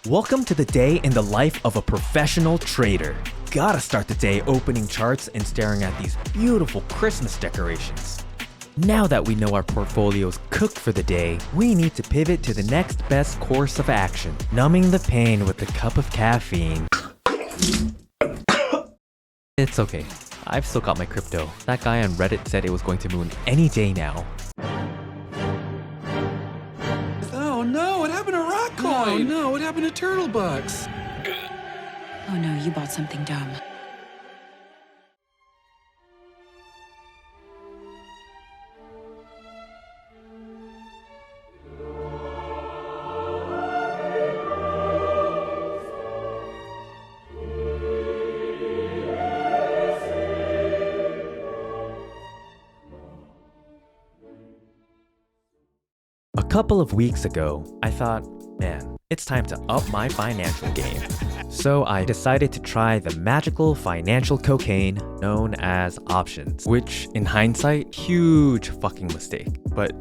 Welcome to the day in the life of a professional trader. Gotta start the day opening charts and staring at these beautiful Christmas decorations. Now that we know our portfolio's cooked for the day, we need to pivot to the next best course of action, numbing the pain with a cup of caffeine. It's okay, I've still got my crypto. That guy on Reddit said it was going to moon any day now. Oh no, what happened to Rockcoin? Oh no, what happened to Turtle Bucks? Oh no, you bought something dumb. A couple of weeks ago, I thought, man, it's time to up my financial game. So I decided to try the magical financial cocaine known as options, which in hindsight, huge fucking mistake. But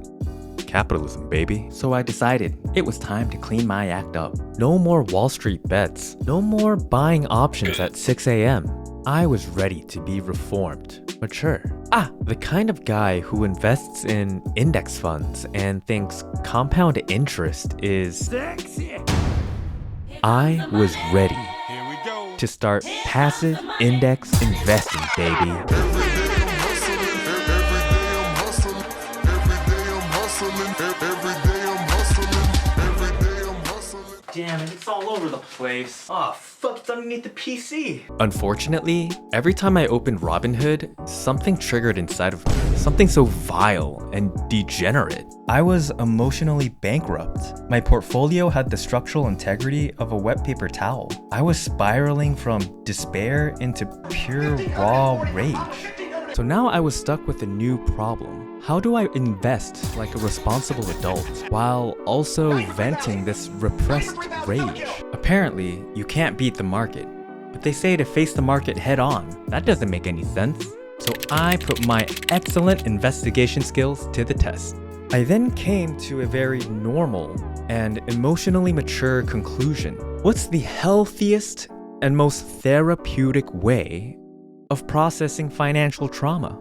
capitalism, baby. So I decided it was time to clean my act up. No more Wall Street bets. No more buying options at 6 a.m. I was ready to be reformed, mature. The kind of guy who invests in index funds and thinks compound interest is sexy. I was ready to start passive index investing, baby. Damn it, it's all over the place. Oh fuck, it's underneath the PC. Unfortunately, every time I opened Robinhood, something triggered inside of me. Something so vile and degenerate. I was emotionally bankrupt. My portfolio had the structural integrity of a wet paper towel. I was spiraling from despair into pure raw rage. So now I was stuck with a new problem. How do I invest like a responsible adult while also venting this repressed rage? Apparently, you can't beat the market, but they say to face the market head on. That doesn't make any sense. So I put my excellent investigation skills to the test. I then came to a very normal and emotionally mature conclusion. What's the healthiest and most therapeutic way of processing financial trauma?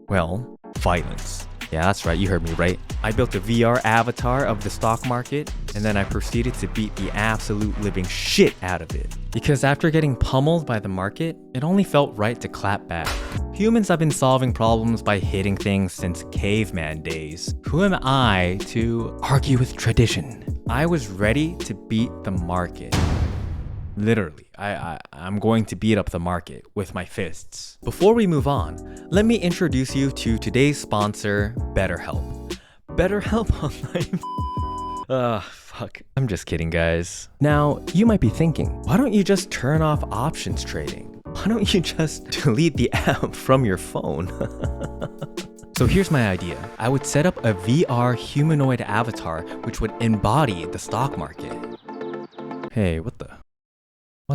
Well, violence. Yeah, that's right, you heard me right. I built a VR avatar of the stock market, and then I proceeded to beat the absolute living shit out of it. Because after getting pummeled by the market, it only felt right to clap back. Humans have been solving problems by hitting things since caveman days. Who am I to argue with tradition? I was ready to beat the market. Literally, I'm going to beat up the market with my fists. Before we move on, let me introduce you to today's sponsor, BetterHelp. BetterHelp Online. Fuck. I'm just kidding, guys. Now, you might be thinking, why don't you just turn off options trading? Why don't you just delete the app from your phone? So here's my idea. I would set up a VR humanoid avatar which would embody the stock market. Hey, what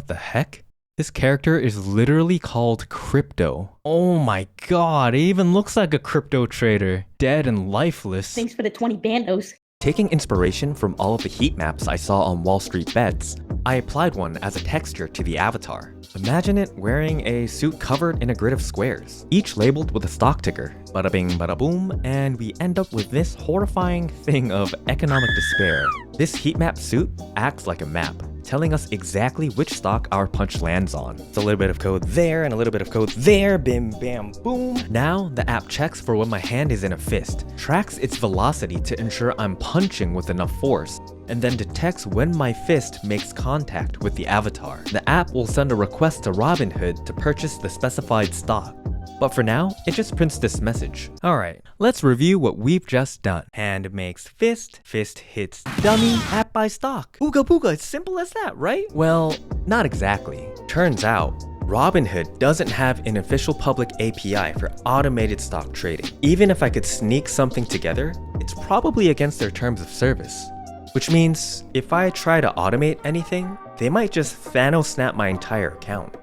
the heck? This character is literally called Crypto. Oh my god, it even looks like a crypto trader. Dead and lifeless. Thanks for the 20 bandos. Taking inspiration from all of the heat maps I saw on Wall Street Bets, I applied one as a texture to the avatar. Imagine it wearing a suit covered in a grid of squares, each labeled with a stock ticker. Bada bing, bada boom, and we end up with this horrifying thing of economic despair. This heat map suit acts like a map, telling us exactly which stock our punch lands on. It's a little bit of code there and a little bit of code there, bim bam boom. Now the app checks for when my hand is in a fist, tracks its velocity to ensure I'm punching with enough force, and then detects when my fist makes contact with the avatar. The app will send a request to Robinhood to purchase the specified stock. But for now, it just prints this message. Alright, let's review what we've just done. Hand makes fist, fist hits dummy, app buys stock. Ooga booga, it's simple as that, right? Well, not exactly. Turns out, Robinhood doesn't have an official public API for automated stock trading. Even if I could sneak something together, it's probably against their terms of service. Which means, if I try to automate anything, they might just Thanos snap my entire account.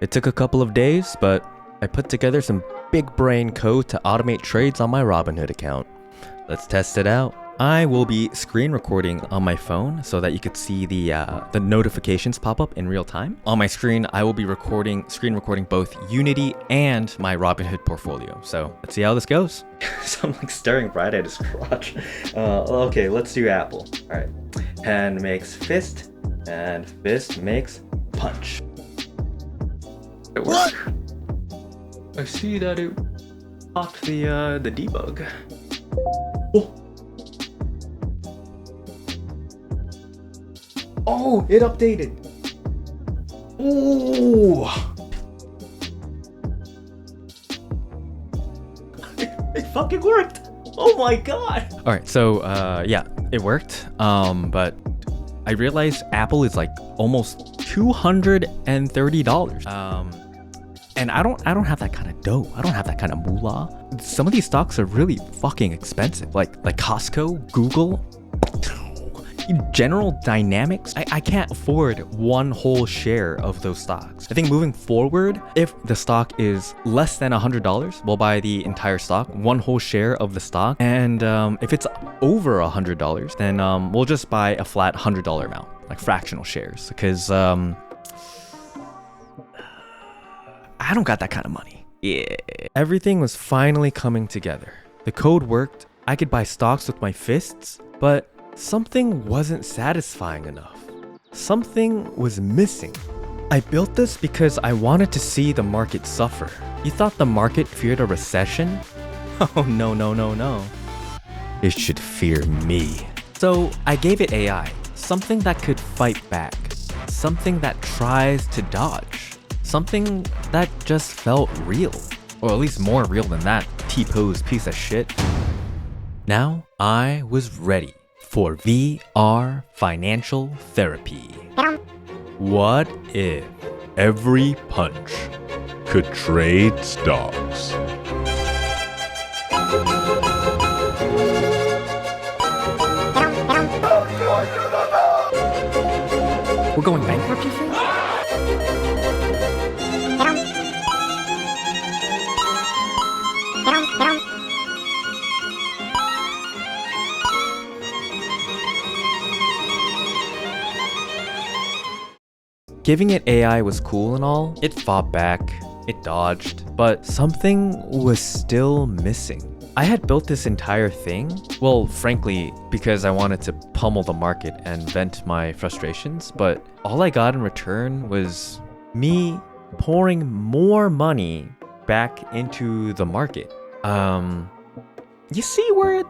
It took a couple of days, but I put together some big brain code to automate trades on my Robinhood account. Let's test it out. I will be screen recording on my phone so that you could see the notifications pop up in real time. On my screen, I will be screen recording both Unity and my Robinhood portfolio. So let's see how this goes. So I'm like staring right at his crotch. Okay, let's do Apple. All right, hand makes fist, and fist makes punch. It worked. I see that it popped the debug. Oh. Oh, it updated. Ooh. It fucking worked. Oh my god. All right, so yeah, it worked. But I realized Apple is like almost $230. And I don't have that kind of dough. I don't have that kind of moolah. Some of these stocks are really fucking expensive. Like Costco, Google, General Dynamics. I can't afford one whole share of those stocks. I think moving forward, if the stock is less than $100, we'll buy the entire stock, one whole share of the stock. And if it's over $100, then we'll just buy a flat $100 amount, like fractional shares, because I don't got that kind of money. Yeah. Everything was finally coming together. The code worked. I could buy stocks with my fists, but something wasn't satisfying enough. Something was missing. I built this because I wanted to see the market suffer. You thought the market feared a recession? Oh, no. It should fear me. So I gave it AI, something that could fight back, something that tries to dodge. Something that just felt real, or at least more real than that T-pose piece of shit. Now I was ready for VR financial therapy. What if every punch could trade stocks? We're going bankrupt, you think? Giving it AI was cool and all. It fought back, it dodged, but something was still missing. I had built this entire thing, well, frankly, because I wanted to pummel the market and vent my frustrations, but all I got in return was me pouring more money back into the market. You see where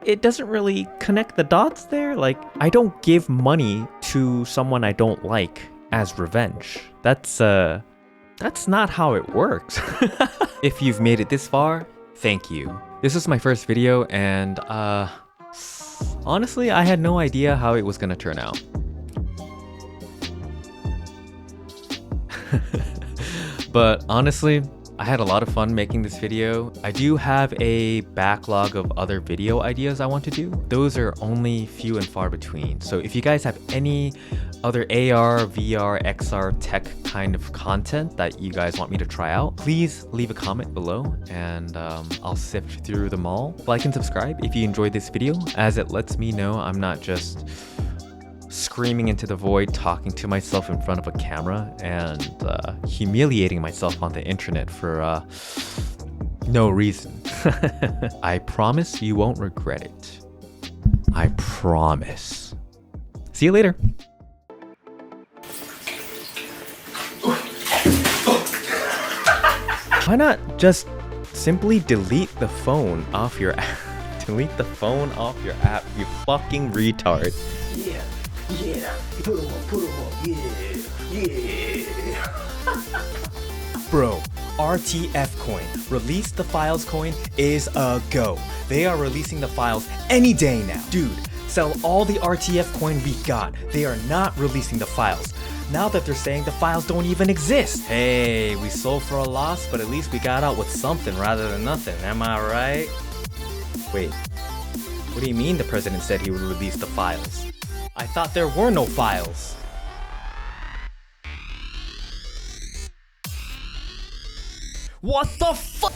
it doesn't really connect the dots there? Like, I don't give money to someone I don't like as revenge. That's not how it works. If you've made it this far, thank you. This is my first video, and honestly, I had no idea how it was gonna turn out. But honestly, I had a lot of fun making this video. I do have a backlog of other video ideas I want to do. Those are only few and far between. So if you guys have any other AR, VR, XR tech kind of content that you guys want me to try out, please leave a comment below and I'll sift through them all. Like and subscribe if you enjoyed this video, as it lets me know I'm not just screaming into the void, talking to myself in front of a camera, and humiliating myself on the internet for no reason. I promise you won't regret it. I promise. See you later. Why not just simply delete the phone off your app? Delete the phone off your app, you fucking retard. Yeah, put them up, yeah. Bro, RTF coin, release the files coin is a go. They are releasing the files any day now. Dude, sell all the RTF coin we got. They are not releasing the files. Now that they're saying the files don't even exist. Hey, we sold for a loss, but at least we got out with something rather than nothing, am I right? Wait, what do you mean the president said he would release the files? I thought there were no files. What the fuck?